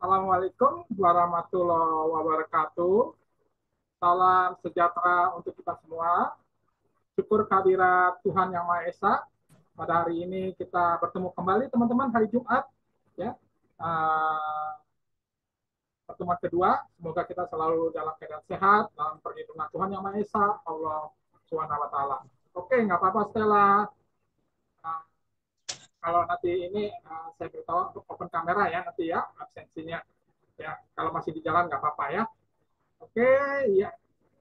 Assalamualaikum warahmatullahi wabarakatuh. Salam sejahtera untuk kita semua. Syukur kehadirat Tuhan Yang Maha Esa. Pada hari ini kita bertemu kembali teman-teman hari Jumat. Ya, uh, pertemuan kedua. Semoga kita selalu dalam keadaan sehat, dalam perlindungan Tuhan Yang Maha Esa, Allah Subhanahu Wa Taala. Oke, nggak apa-apa Stella. Uh, Kalau nanti ini saya beritahu untuk open kamera ya nanti ya absensinya. Ya, kalau masih di jalan nggak apa-apa ya. Oke, ya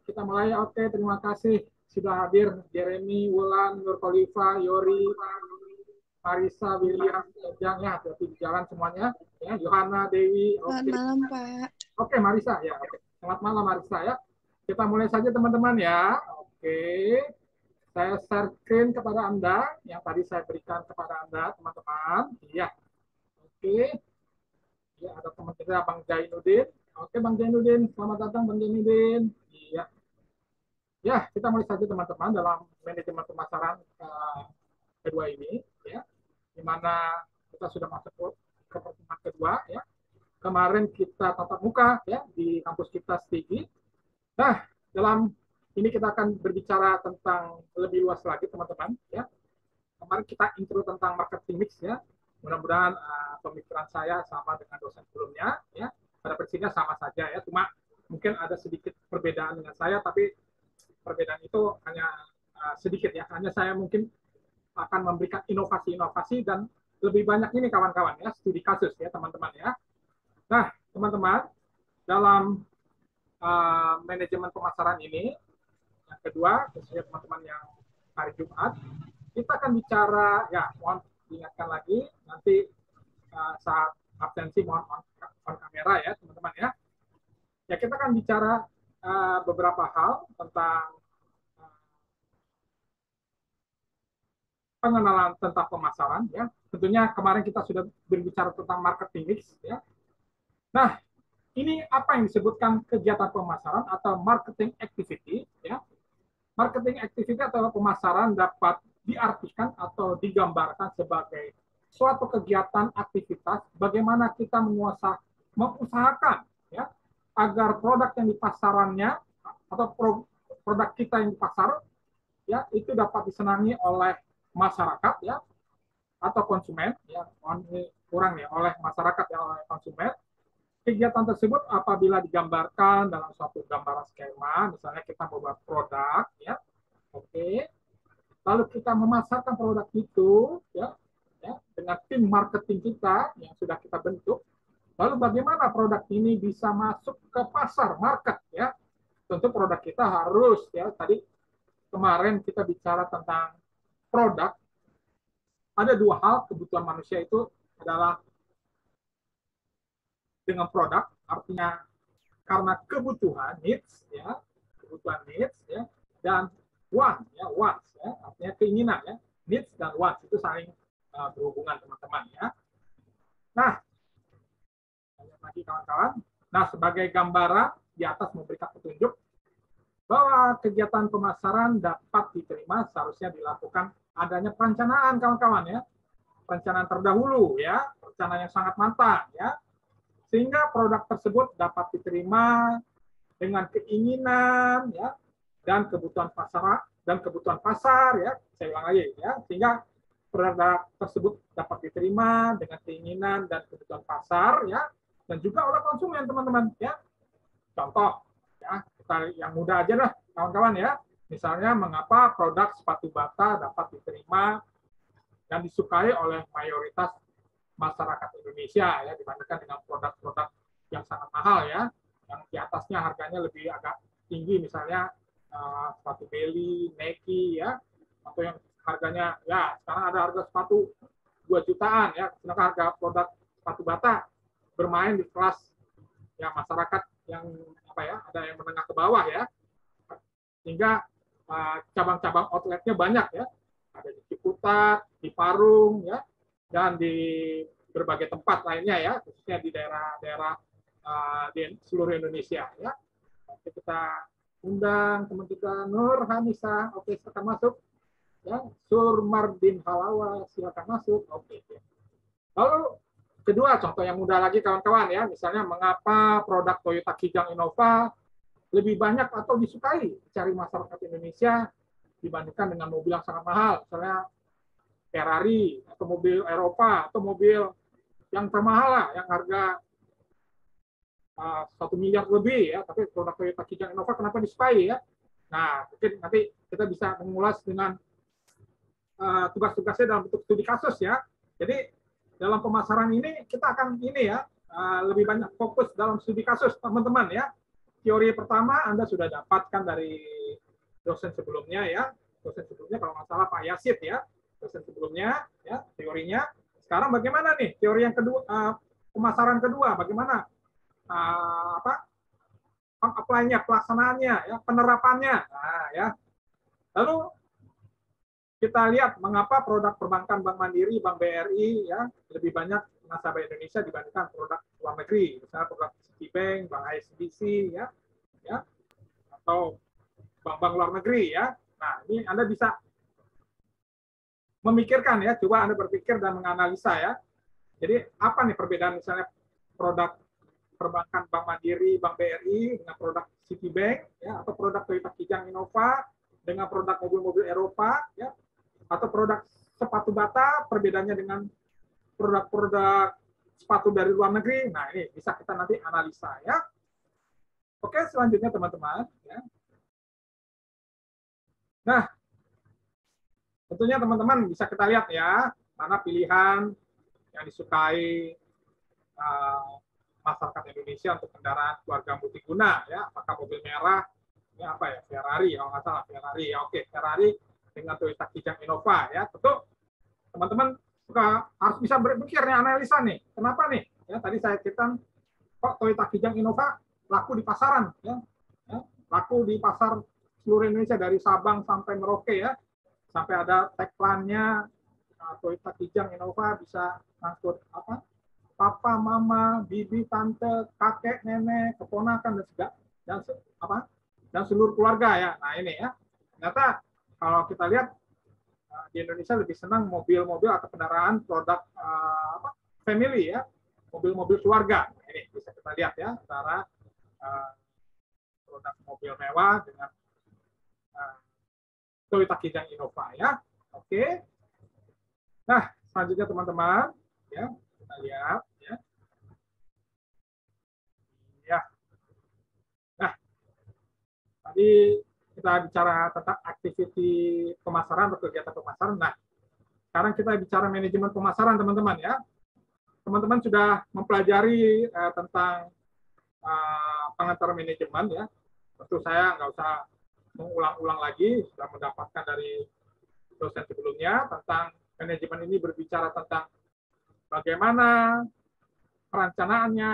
kita mulai. Oke, terima kasih sudah hadir Jeremy, Wulan, Nur Khalifa, Yori, Marisa, William, Ejang ya, hati di jalan semuanya. Ya, Yohana, Dewi. Selamat Oke, malam, Pak. oke Marisa ya. Oke. Selamat malam Marisa ya. Kita mulai saja teman-teman ya. Oke, saya share screen kepada Anda yang tadi saya berikan kepada Anda teman-teman. Iya. Oke. Ya, ada teman kita Bang Jainuddin. Oke, Bang Jainuddin, selamat datang Bang Jainuddin. Iya. Ya, kita mulai saja teman-teman dalam manajemen pemasaran kedua ini, ya, di mana kita sudah masuk ke pertemuan kedua, ya. Kemarin kita tatap muka, ya, di kampus kita Stigi. Nah, dalam ini kita akan berbicara tentang lebih luas lagi, teman-teman, ya. Kemarin kita intro tentang marketing mix, ya. Mudah-mudahan pemikiran saya sama dengan dosen sebelumnya, ya. Pada prinsipnya sama saja, ya. Cuma mungkin ada sedikit perbedaan dengan saya, tapi perbedaan itu hanya sedikit ya. Hanya saya mungkin akan memberikan inovasi-inovasi dan lebih banyak ini kawan-kawan ya, studi kasus ya teman-teman ya. Nah, teman-teman, dalam manajemen pemasaran ini, yang kedua, khususnya teman-teman yang hari Jumat, kita akan bicara, ya mohon diingatkan lagi, nanti saat absensi mohon on kamera ya teman-teman ya. Ya kita akan bicara beberapa hal tentang pengenalan tentang pemasaran ya. Tentunya kemarin kita sudah berbicara tentang marketing mix ya. Nah, ini apa yang disebutkan kegiatan pemasaran atau marketing activity ya. Marketing activity atau pemasaran dapat diartikan atau digambarkan sebagai suatu kegiatan aktivitas bagaimana kita mengusahakan ya agar produk yang di pasarannya atau produk kita yang di pasar ya itu dapat disenangi oleh masyarakat ya atau konsumen ya kurang ya oleh masyarakat ya oleh konsumen. Kegiatan tersebut apabila digambarkan dalam suatu gambaran skema, misalnya kita membuat produk ya, oke, lalu kita memasarkan produk itu ya, dengan tim marketing kita yang sudah kita bentuk. Lalu bagaimana produk ini bisa masuk ke pasar market ya? Tentu produk kita harus ya tadi kemarin kita bicara tentang produk, ada dua hal kebutuhan manusia itu adalah dengan produk, artinya karena kebutuhan needs ya, kebutuhan needs ya, dan wants ya, artinya keinginan ya, needs dan wants itu saling berhubungan teman-teman ya. Nah, lagi kawan-kawan. Nah, sebagai gambaran di atas memberikan petunjuk bahwa kegiatan pemasaran dapat diterima seharusnya dilakukan adanya perencanaan kawan-kawan ya, perencanaan terdahulu ya, perencanaan yang sangat matang ya, sehingga produk tersebut dapat diterima dengan keinginan ya dan kebutuhan pasar ya, saya ulang lagi ya, sehingga produk tersebut dapat diterima dengan keinginan dan kebutuhan pasar ya, dan juga oleh konsumen teman-teman ya. Contoh ya, kita yang mudah aja lah kawan-kawan ya. Misalnya mengapa produk sepatu bata dapat diterima dan disukai oleh mayoritas masyarakat Indonesia ya dibandingkan dengan produk-produk yang sangat mahal ya, yang di atasnya harganya lebih agak tinggi misalnya sepatu Belly, Nike ya, atau yang harganya ya sekarang ada harga sepatu 2 jutaan ya, sedangkan harga produk sepatu bata bermain di kelas ya masyarakat yang apa ya, ada yang menengah ke bawah ya, sehingga cabang-cabang outletnya banyak ya, ada di Ciputat, di Parung ya, dan di berbagai tempat lainnya ya, khususnya di daerah-daerah di seluruh Indonesia ya. Oke, kita undang teman kita Nur Hanisa, oke silakan masuk ya. Surmardin Halawa silakan masuk, oke. Lalu kedua, contoh yang mudah lagi kawan-kawan ya, misalnya mengapa produk Toyota Kijang Innova lebih banyak atau disukai dicari masyarakat Indonesia dibandingkan dengan mobil yang sangat mahal, misalnya Ferrari atau mobil Eropa atau mobil yang termahal lah, yang harga 1 miliar lebih ya, tapi produk Toyota Kijang Innova kenapa disukai ya? Nah, mungkin nanti kita bisa mengulas dengan tugas-tugasnya dalam bentuk studi kasus ya. Jadi dalam pemasaran ini kita akan ini ya lebih banyak fokus dalam studi kasus teman-teman ya. Teori pertama Anda sudah dapatkan dari dosen sebelumnya ya. Dosen sebelumnya kalau nggak salah Pak Yasid ya. Dosen sebelumnya ya teorinya. Sekarang bagaimana nih teori yang kedua, pemasaran kedua, bagaimana apply-nya, pelaksanaannya, ya, penerapannya. Nah, ya. Lalu kita lihat mengapa produk perbankan Bank Mandiri, Bank BRI ya lebih banyak nasabah Indonesia dibandingkan produk luar negeri, misalnya produk Citibank, Bank ICBC ya, atau bank-bank luar negeri ya. Nah, ini Anda bisa memikirkan ya, coba Anda berpikir dan menganalisa ya. Jadi apa nih perbedaan misalnya produk perbankan Bank Mandiri, Bank BRI dengan produk Citibank ya, atau produk Toyota Kijang Innova dengan produk mobil-mobil Eropa ya, atau produk sepatu bata, perbedaannya dengan produk-produk sepatu dari luar negeri. Nah, ini bisa kita nanti analisa ya. Oke, selanjutnya teman-teman. Ya. Nah, tentunya teman-teman bisa kita lihat ya, mana pilihan yang disukai masyarakat Indonesia untuk kendaraan keluarga multiguna ya, apakah mobil merah, ya apa ya, Ferrari, kalau nggak salah Ferrari ya, oke, Ferrari dengan Toyota Kijang Innova ya. Tentu teman-teman harus bisa berpikir nih, analisa nih, kenapa nih ya, tadi saya ceritakan kok Toyota Kijang Innova laku di pasaran ya, laku di pasar seluruh Indonesia dari Sabang sampai Merauke ya, sampai ada tagline-nya Toyota Kijang Innova bisa ngangkut apa, papa, mama, bibi, tante, kakek, nenek, keponakan dan seluruh keluarga ya. Nah ini ya, ternyata kalau kita lihat di Indonesia lebih senang mobil-mobil atau kendaraan produk family ya, mobil-mobil keluarga. Nah, ini bisa kita lihat ya, antara produk mobil mewah dengan Toyota Kijang Innova ya. Oke. Nah, selanjutnya teman-teman ya, kita lihat ya. Ya. Nah, tadi kita bicara tentang aktiviti pemasaran atau kegiatan pemasaran. Nah, sekarang kita bicara manajemen pemasaran, teman-teman ya. Teman-teman sudah mempelajari tentang pengantar manajemen ya. Tentu saya nggak usah mengulang-ulang lagi, sudah mendapatkan dari dosen sebelumnya tentang manajemen ini berbicara tentang bagaimana perencanaannya,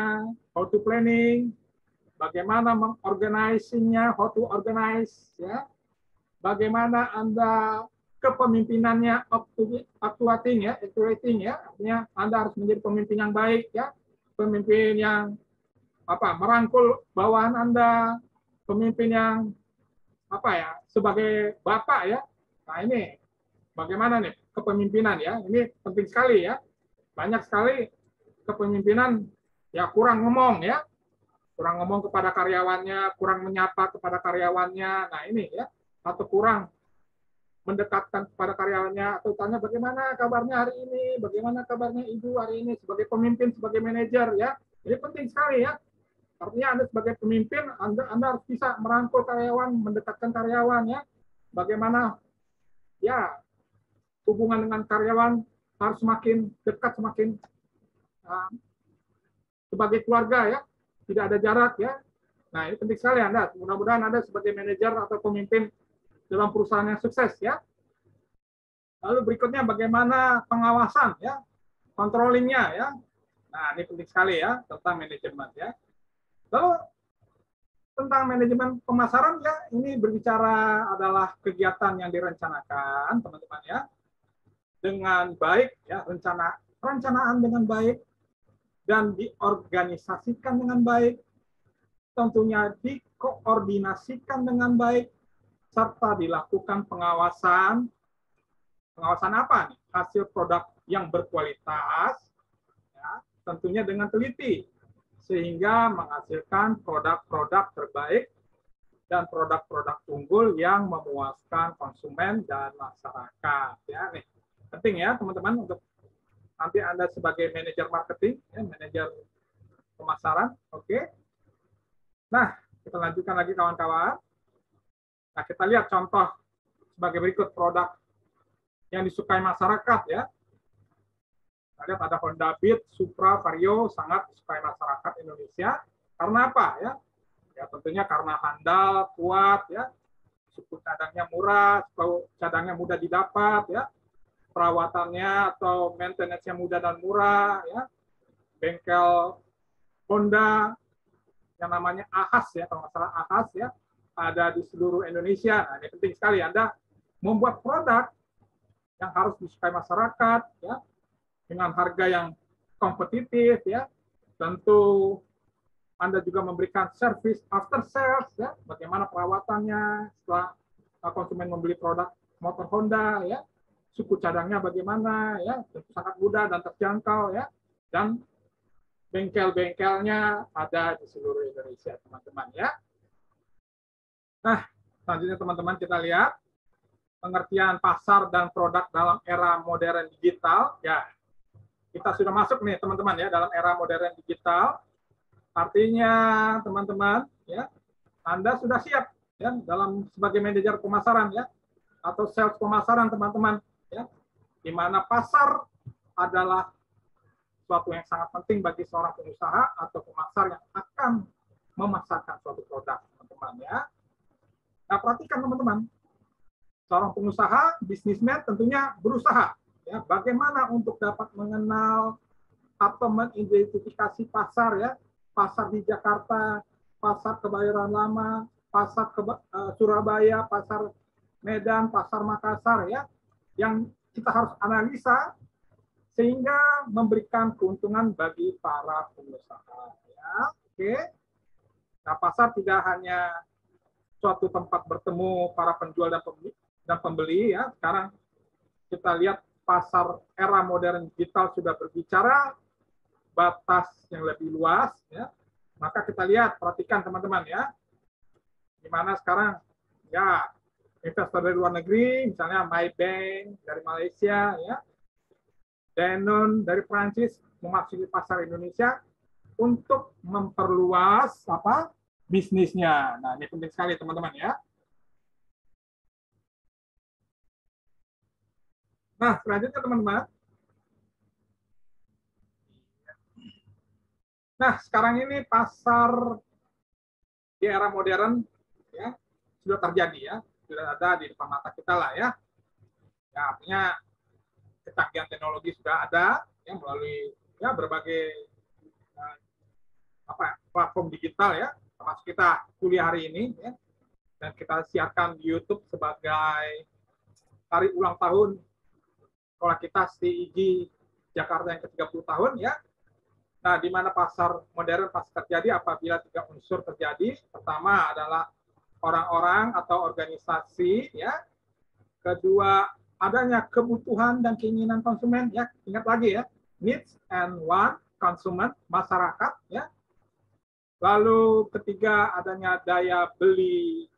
how to planning, bagaimana mengorganisasinya, how to organize, ya, bagaimana Anda kepemimpinannya actuating ya, artinya Anda harus menjadi pemimpin yang baik ya, pemimpin yang merangkul bawahan Anda, pemimpin yang sebagai bapak ya. Nah ini bagaimana nih kepemimpinan ya, ini penting sekali ya. Banyak sekali kepemimpinan ya kurang ngomong ya, kurang ngomong kepada karyawannya, kurang menyapa kepada karyawannya. Nah ini ya, atau kurang mendekatkan kepada karyawannya, atau tanya bagaimana kabarnya hari ini, bagaimana kabarnya ibu hari ini, sebagai pemimpin, sebagai manajer ya. Ini penting sekali ya. Artinya Anda sebagai pemimpin, Anda harus bisa merangkul karyawan, mendekatkan karyawan ya. Bagaimana ya hubungan dengan karyawan harus semakin dekat, semakin sebagai keluarga ya, tidak ada jarak ya. Nah ini penting sekali Anda. Mudah-mudahan Anda sebagai manajer atau pemimpin dalam perusahaan yang sukses ya. Lalu berikutnya bagaimana pengawasan ya, controllingnya ya. Nah ini penting sekali ya tentang manajemen ya. Lalu tentang manajemen pemasaran ya, ini berbicara adalah kegiatan yang direncanakan teman-teman ya dengan baik ya, perencanaan dengan baik dan diorganisasikan dengan baik, tentunya dikoordinasikan dengan baik, serta dilakukan pengawasan. Pengawasan apa nih? Hasil produk yang berkualitas, ya, tentunya dengan teliti, sehingga menghasilkan produk-produk terbaik dan produk-produk unggul yang memuaskan konsumen dan masyarakat. Ya, nih penting ya teman-teman untuk nanti Anda sebagai manajer marketing, ya, manajer pemasaran. Oke. Nah, kita lanjutkan lagi kawan-kawan. Nah, kita lihat contoh sebagai berikut produk yang disukai masyarakat ya. Kita lihat ada Honda Beat, Supra, Vario sangat disukai masyarakat Indonesia. Karena apa ya? Ya tentunya karena handal, kuat ya. Suku cadangnya murah, cadangnya mudah didapat ya. Perawatannya atau maintenance-nya mudah dan murah ya. Bengkel Honda yang namanya AHAS ya, kalau nggak salah AHAS ya, ada di seluruh Indonesia. Nah, ini penting sekali Anda membuat produk yang harus disukai masyarakat ya, dengan harga yang kompetitif ya. Tentu Anda juga memberikan service after sales ya, bagaimana perawatannya setelah konsumen membeli produk motor Honda ya. Suku cadangnya bagaimana ya, tentu sangat mudah dan terjangkau ya, dan bengkel-bengkelnya ada di seluruh Indonesia teman-teman ya. Nah, selanjutnya teman-teman kita lihat pengertian pasar dan produk dalam era modern digital ya. Kita sudah masuk nih teman-teman ya dalam era modern digital. Artinya teman-teman ya, Anda sudah siap ya dalam sebagai manajer pemasaran ya, atau sales pemasaran teman-teman ya, di mana pasar adalah suatu yang sangat penting bagi seorang pengusaha atau pemasar yang akan memasarkan suatu produk teman-teman ya. Nah, perhatikan teman-teman, seorang pengusaha, bisnismen tentunya berusaha ya bagaimana untuk dapat mengenal atau mengidentifikasi pasar ya, pasar di Jakarta, pasar Kebayoran Lama, pasar Surabaya, pasar Medan, pasar Makassar ya, yang kita harus analisa sehingga memberikan keuntungan bagi para pengusaha ya. Oke. Nah, pasar tidak hanya suatu tempat bertemu para penjual dan pembeli ya. Sekarang kita lihat pasar era modern digital sudah berbicara batas yang lebih luas ya. Maka kita lihat, perhatikan teman-teman ya, di mana sekarang ya investor dari luar negeri, misalnya Maybank dari Malaysia ya, Danone dari Prancis memasuki pasar Indonesia untuk memperluas apa bisnisnya. Nah, ini penting sekali teman-teman ya. Nah, selanjutnya teman-teman. Nah, sekarang ini pasar di era modern ya sudah terjadi ya, sudah ada di depan mata kita lah ya. Ya, artinya kecanggihan teknologi sudah ada ya melalui ya berbagai platform digital ya, termasuk kita kuliah hari ini ya, dan kita siarkan di YouTube sebagai hari ulang tahun sekolah kita CIG Jakarta yang ke-30 tahun ya. Nah, di mana pasar modern pasti terjadi apabila 3 unsur terjadi. Pertama adalah orang-orang atau organisasi ya. Kedua, adanya kebutuhan dan keinginan konsumen ya. Ingat lagi ya, needs and want konsumen masyarakat ya. Lalu ketiga, adanya daya beli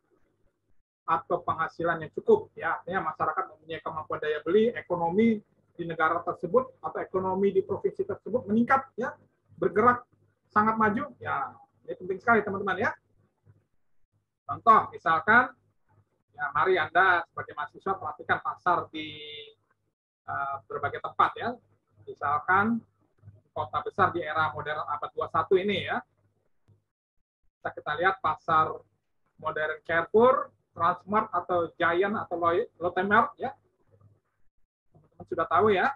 atau penghasilan yang cukup ya. Artinya masyarakat mempunyai kemampuan daya beli, ekonomi di negara tersebut atau ekonomi di provinsi tersebut meningkat ya, bergerak sangat maju ya. Ini penting sekali teman-teman ya. Contoh misalkan ya, mari Anda sebagai mahasiswa perhatikan pasar di berbagai tempat ya. Misalkan kota besar di era modern abad 21 ini ya. Kita lihat pasar modern Carrefour, Transmart atau Giant atau Lotte Mart ya. Teman-teman sudah tahu ya.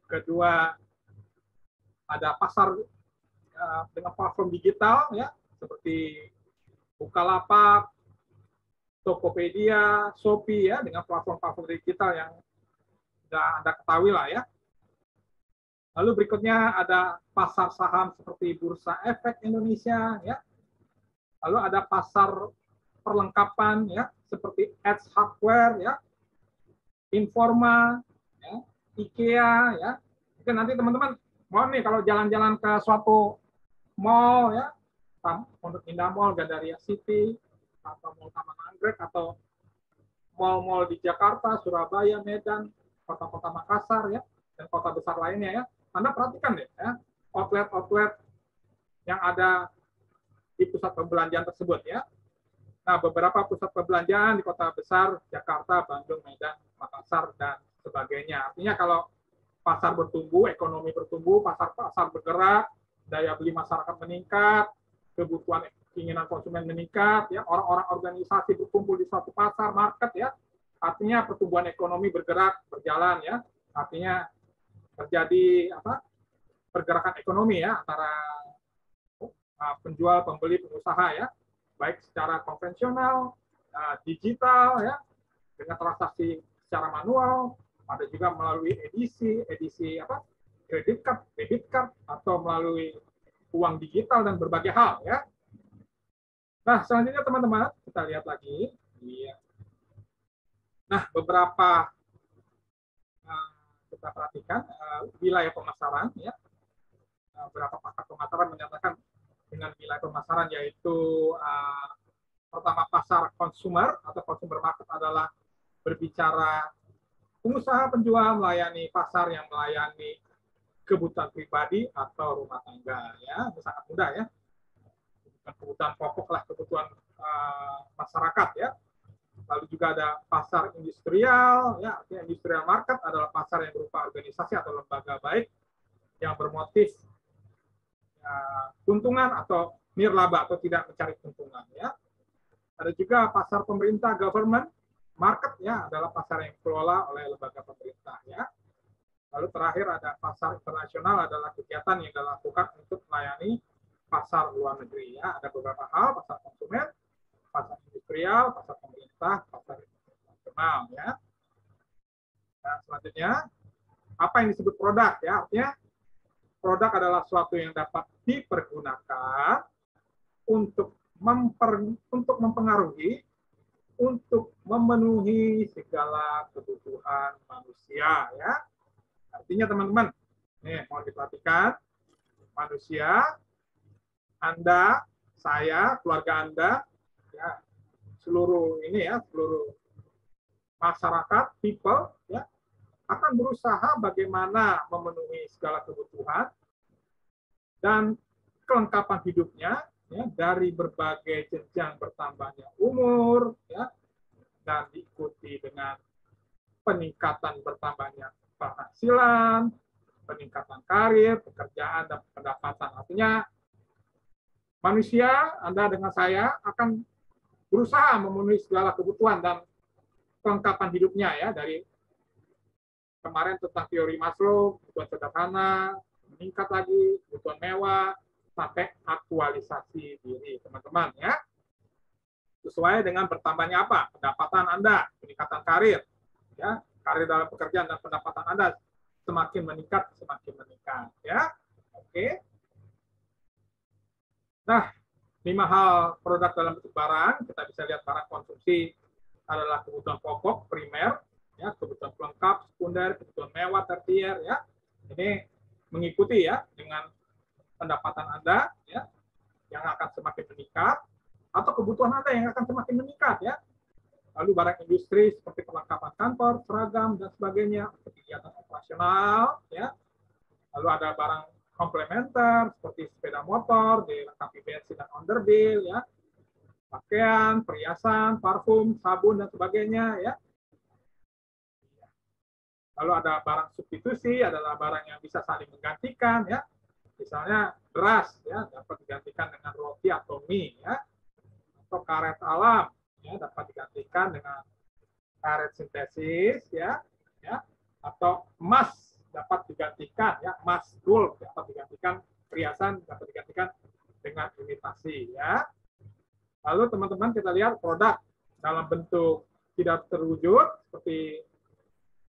Kedua ada pasar dengan platform digital ya seperti Bukalapak, Tokopedia, Shopee ya dengan platform-platform digital yang sudah Anda ketahui lah ya. Lalu berikutnya ada pasar saham seperti Bursa Efek Indonesia ya. Lalu ada pasar perlengkapan ya seperti Edge Hardware ya, Informa, ya, IKEA ya. Mungkin nanti teman-teman mau nih kalau jalan-jalan ke suatu mall ya, Pondok Indah Mall, Gandaria City, atau Mall Taman Anggrek, atau mall-mall di Jakarta, Surabaya, Medan, kota-kota Makassar ya, dan kota besar lainnya ya. Anda perhatikan deh ya, outlet-outlet yang ada di pusat perbelanjaan tersebut ya. Nah, beberapa pusat perbelanjaan di kota besar, Jakarta, Bandung, Medan, Makassar, dan sebagainya. Artinya kalau pasar bertumbuh, ekonomi bertumbuh, pasar bergerak, daya beli masyarakat meningkat, kebutuhan keinginan konsumen meningkat, ya orang-orang organisasi berkumpul di suatu pasar, market ya, artinya pertumbuhan ekonomi bergerak, berjalan ya, artinya terjadi pergerakan ekonomi ya antara penjual, pembeli, pengusaha ya, baik secara konvensional, digital ya, dengan transaksi secara manual, ada juga melalui edisi kredit card, debit card, atau melalui uang digital dan berbagai hal ya. Nah, selanjutnya teman-teman, kita lihat lagi. Nah, beberapa kita perhatikan wilayah pemasaran ya. Beberapa pakar pemasaran menyatakan dengan wilayah pemasaran yaitu pertama pasar konsumer atau consumer market adalah berbicara pengusaha penjual melayani pasar yang melayani kebutuhan pribadi atau rumah tangga ya, itu sangat mudah ya, kebutuhan pokok lah, kebutuhan masyarakat ya. Lalu juga ada pasar industrial ya, artinya industrial market adalah pasar yang berupa organisasi atau lembaga baik yang bermotif keuntungan atau nirlaba atau tidak mencari keuntungan ya. Ada juga pasar pemerintah, government market ya, adalah pasar yang dikelola oleh lembaga pemerintah ya. Lalu terakhir ada pasar internasional, adalah kegiatan yang dilakukan untuk melayani pasar luar negeri ya. Ada beberapa hal, pasar konsumen, pasar industrial, pasar pemerintah, pasar internasional ya. Nah, selanjutnya apa yang disebut produk ya? Artinya produk adalah suatu yang dapat dipergunakan untuk mempengaruhi, untuk memenuhi segala kebutuhan manusia ya. Artinya teman-teman, nih mau diperhatikan, manusia, Anda, saya, keluarga Anda, ya, seluruh masyarakat, people, ya, akan berusaha bagaimana memenuhi segala kebutuhan dan kelengkapan hidupnya ya, dari berbagai jenjang bertambahnya umur ya, dan diikuti dengan peningkatan bertambahnya penghasilan, peningkatan karir, pekerjaan, dan pendapatan. Artinya manusia, Anda dengan saya, akan berusaha memenuhi segala kebutuhan dan kelengkapan hidupnya ya, dari kemarin tentang teori Maslow, kebutuhan sederhana, meningkat lagi, kebutuhan mewah, sampai aktualisasi diri, teman-teman ya. Sesuai dengan bertambahnya apa? Pendapatan Anda, peningkatan karir, ya, karir dalam pekerjaan dan pendapatan Anda semakin meningkat ya. Oke. Nah, 5 hal produk dalam bentuk barang, kita bisa lihat barang konsumsi adalah kebutuhan pokok primer, ya, kebutuhan pelengkap sekunder, kebutuhan mewah tersier ya. Ini mengikuti ya dengan pendapatan Anda ya, yang akan semakin meningkat, atau kebutuhan Anda yang akan semakin meningkat ya. Lalu barang industri seperti perlengkapan kantor, seragam dan sebagainya, kegiatan operasional ya. Lalu ada barang komplementer seperti sepeda motor, dilengkapi bensin dan onderdeal ya. Pakaian, perhiasan, parfum, sabun dan sebagainya ya. Lalu ada barang substitusi, adalah barang yang bisa saling menggantikan ya. Misalnya beras ya, dapat digantikan dengan roti atau mie ya. Atau karet alam ya, dapat digantikan dengan karet sintesis ya. Atau emas dapat digantikan ya, emas gold dapat digantikan, perhiasan dapat digantikan dengan imitasi ya. Lalu teman-teman kita lihat produk dalam bentuk tidak terwujud seperti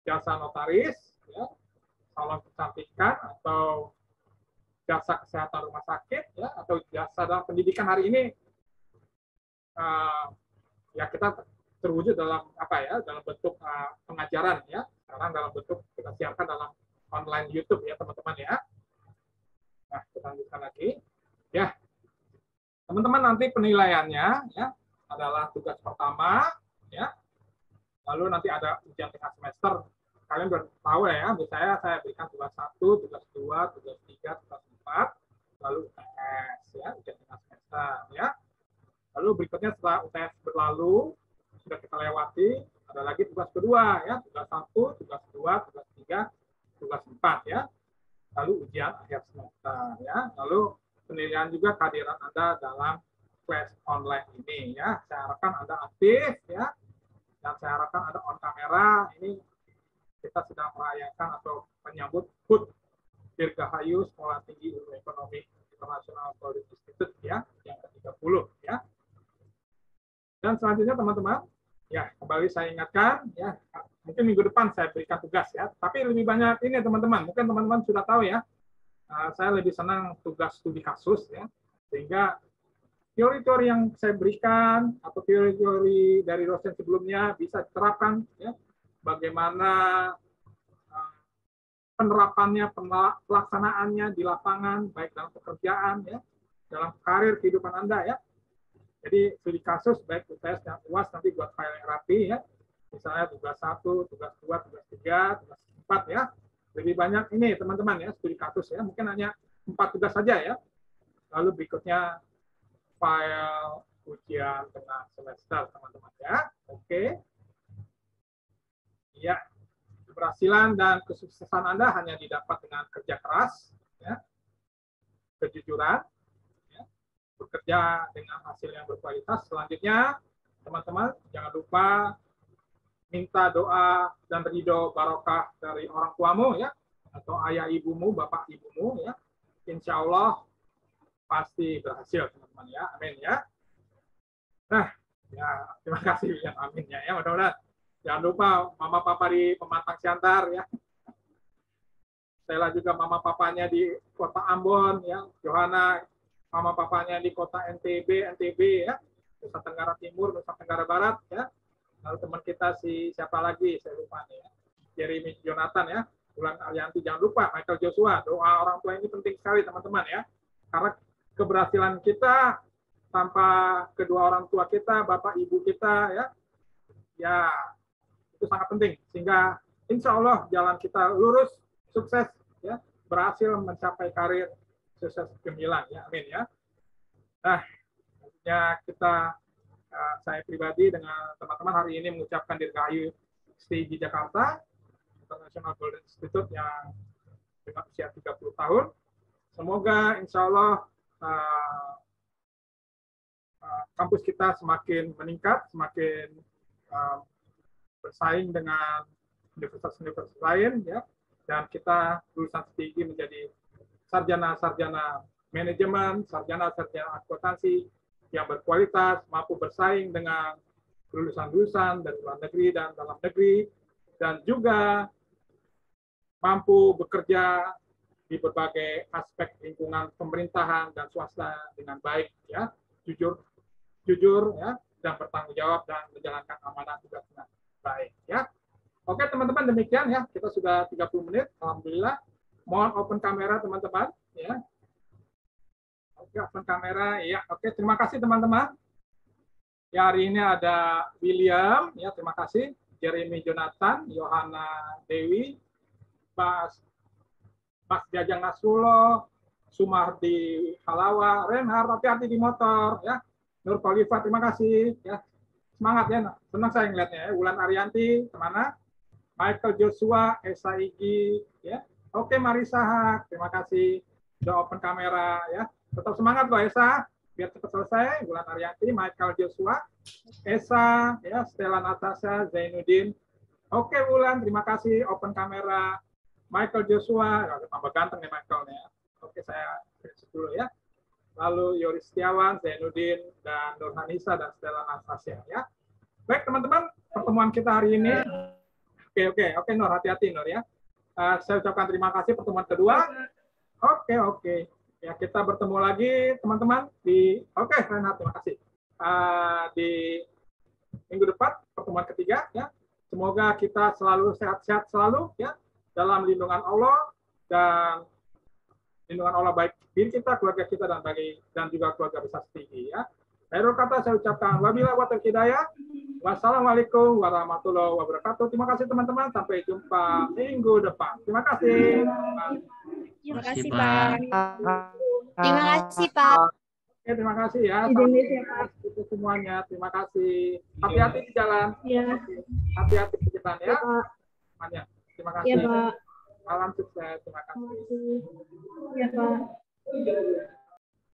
jasa notaris ya, salon kecantikan, atau jasa kesehatan rumah sakit ya, atau jasa dalam pendidikan hari ini ya kita terwujud dalam dalam bentuk pengajaran ya, sekarang dalam bentuk kita siarkan dalam online YouTube ya teman-teman ya. kita lanjutkan lagi. Ya, teman-teman nanti penilaiannya ya adalah tugas pertama, ya. Lalu nanti ada ujian tengah semester. Kalian sudah tahu ya, misalnya saya berikan tugas 1, tugas 2, tugas 3, tugas 4, lalu UTS, ya, ujian tengah semester, ya. Lalu berikutnya setelah UTS berlalu, sudah kita lewati, ada lagi tugas kedua, ya, tugas 1, tugas 2, tugas 3, tugas 4, ya. Lalu ujian akhir semester, ya. Lalu penilaian juga kehadiran Anda dalam kelas online ini, ya. Saya harapkan Anda aktif, ya. Dan saya harapkan ada on kamera. Ini kita sedang merayakan atau menyambut HUT Dirgahayu Sekolah Tinggi Ilmu Ekonomi Internasional Politik Institute, ya, yang ke-30, ya. Dan selanjutnya teman-teman, ya kembali saya ingatkan, ya mungkin minggu depan saya berikan tugas, ya. Tapi lebih banyak ini teman-teman, mungkin teman-teman sudah tahu ya. Saya lebih senang tugas studi kasus, ya, sehingga teori-teori yang saya berikan atau teori-teori dari dosen sebelumnya bisa diterapkan, ya, bagaimana penerapannya, pelaksanaannya di lapangan, baik dalam pekerjaan, ya, dalam karir kehidupan Anda, ya. Jadi studi kasus baik UTS dan UAS nanti buat file yang rapi, ya. Misalnya tugas 1, tugas 2, tugas 3, tugas 4, ya. Lebih banyak ini teman-teman ya studi kasus, ya. Mungkin hanya 4 tugas saja, ya. Lalu berikutnya file ujian tengah semester, teman-teman, ya. Oke. Ya, keberhasilan dan kesuksesan Anda hanya didapat dengan kerja keras, ya, kejujuran, ya, bekerja dengan hasil yang berkualitas. Selanjutnya, teman-teman, jangan lupa minta doa dan ridho barokah dari orang tuamu, ya, atau ayah ibumu, bapak ibumu, ya. Insya Allah pasti berhasil, teman-teman, ya. Amin, ya. Nah, ya, terima kasih yang aminnya, ya. Mudah-mudahan. Jangan lupa mama papa di Pemantang Siantar, ya. Stella juga mama papanya di kota Ambon, ya. Johanna mama papanya di kota NTB, ya. Nusa Tenggara Timur, Nusa Tenggara Barat, ya. Lalu teman kita siapa lagi saya lupa nih, ya. Jeremy Jonathan, ya. Bulan Arianti, jangan lupa Michael Joshua. Doa orang tua ini penting sekali teman-teman, ya. Karena keberhasilan kita tanpa kedua orang tua kita, bapak ibu kita, ya. Ya, itu sangat penting, sehingga insya Allah jalan kita lurus, sukses, ya, berhasil mencapai karir sukses gemilang, ya, amin, ya. Nah, ya kita, saya pribadi dengan teman-teman hari ini mengucapkan Dirgahayu STI di Jakarta, International Golden Institute yang dengan usia 30 tahun. Semoga insya Allah kampus kita semakin meningkat, semakin bersaing dengan universitas-universitas lain, ya, dan kita lulusan tinggi menjadi sarjana-sarjana manajemen, sarjana-sarjana akuntansi yang berkualitas, mampu bersaing dengan lulusan-lulusan dari luar negeri dan dalam negeri, dan juga mampu bekerja di berbagai aspek lingkungan pemerintahan dan swasta dengan baik, ya, jujur, ya, dan bertanggung jawab dan menjalankan amanah tugas dengan baik, ya. Oke teman-teman, demikian, ya, kita sudah 30 menit, alhamdulillah. Mohon open kamera teman-teman, ya. Oke, open kamera, ya. Oke, terima kasih teman-teman. Ya, hari ini ada William, ya, terima kasih. Jeremy Jonathan, Yohana Dewi, Mas Jajang Nasrullah, Sumardi Halawa, Renhard, hati-hati di motor, ya. Nur Khalifa, terima kasih, ya. Semangat, ya, senang saya ngeliatnya, ya. Wulan Arianti, kemana? Michael Joshua, Esa Igi, ya. Oke, Marisa Hak, terima kasih. Sudah open kamera, ya. Tetap semangat loh, Esa. Biar cepat selesai. Wulan Arianti, Michael Joshua, Esa, ya, Stella Natasha, Zainuddin. Oke, Wulan, terima kasih. Open kamera. Michael Joshua, tambah ganteng nih Michael-nya. Oke, saya finish dulu, ya. Lalu Yoris Setiawan, Zainuddin, dan Nurhanisa, dan Stella Natasha, ya. Baik, teman-teman, pertemuan kita hari ini. Oke, Nur, hati-hati, Nur, ya. Saya ucapkan terima kasih pertemuan kedua. Oke. Ya, kita bertemu lagi, teman-teman, di... Oke, Renat, terima kasih. Di minggu depan, pertemuan ketiga, ya. Semoga kita selalu sehat-sehat selalu, ya, dalam lindungan Allah, dan lindungan Allah baik diri kita, keluarga kita, dan juga keluarga besar Stigi ya. Akhir kata saya ucapkan wabillahi taufiq hidayah. Wassalamualaikum warahmatullahi wabarakatuh. Terima kasih teman-teman. Sampai jumpa minggu depan. Terima kasih. Terima kasih, Pak. Terima kasih, Pak. Oke, terima kasih ya. Itu semuanya. Terima kasih. Hati-hati di jalan. Ya. Hati-hati di jalan ya. Ya, Terima Pak. kasih. Ya, Pak. Salam sukses. Terima kasih. Ya, Pak.